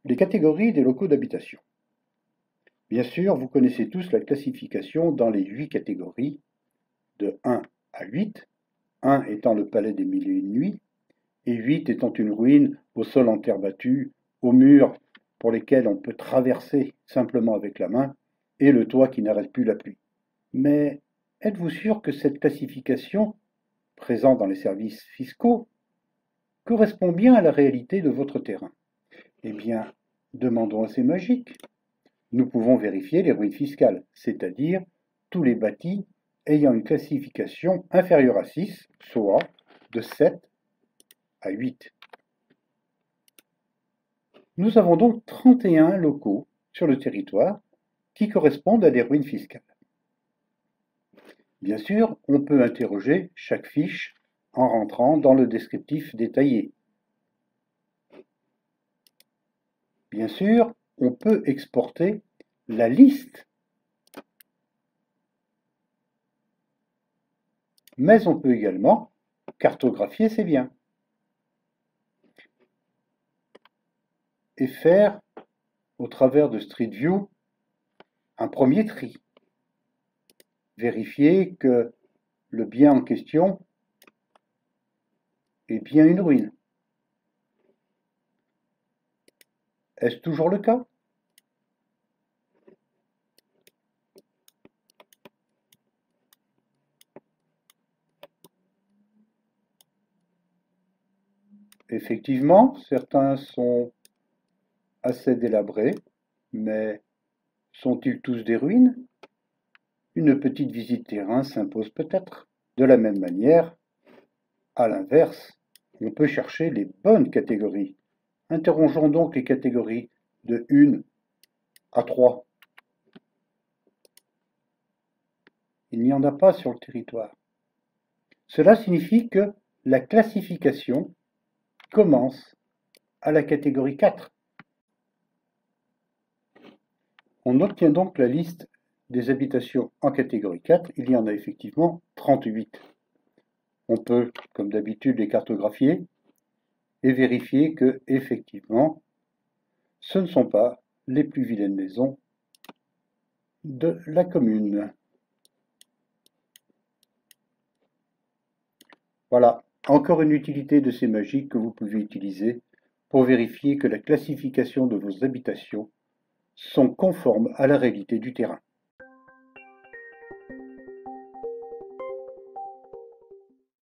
Les catégories des locaux d'habitation. Bien sûr, vous connaissez tous la classification dans les 8 catégories, de 1 à 8, 1 étant le palais des mille et une nuits, et 8 étant une ruine au sol en terre battue, aux murs pour lesquels on peut traverser simplement avec la main, et le toit qui n'arrête plus la pluie. Mais êtes-vous sûr que cette classification, présente dans les services fiscaux, correspond bien à la réalité de votre terrain? Eh bien, demandons à ces magiques. Nous pouvons vérifier les ruines fiscales, c'est-à-dire tous les bâtis ayant une classification inférieure à 6, soit de 7 à 8. Nous avons donc 31 locaux sur le territoire qui correspondent à des ruines fiscales. Bien sûr, on peut interroger chaque fiche en rentrant dans le descriptif détaillé. Bien sûr, on peut exporter la liste, mais on peut également cartographier ces biens et faire, au travers de Street View, un premier tri. Vérifier que le bien en question est bien une ruine. Est-ce toujours le cas? Effectivement, certains sont assez délabrés, mais sont-ils tous des ruines? Une petite visite terrain s'impose peut-être. De la même manière, à l'inverse, on peut chercher les bonnes catégories. Interrogeons donc les catégories de 1 à 3. Il n'y en a pas sur le territoire. Cela signifie que la classification commence à la catégorie 4. On obtient donc la liste des habitations en catégorie 4. Il y en a effectivement 38. On peut, comme d'habitude, les cartographier et vérifier que, effectivement, ce ne sont pas les plus vilaines maisons de la commune. Voilà, encore une utilité de ces magiques que vous pouvez utiliser pour vérifier que la classification de vos habitations sont conformes à la réalité du terrain.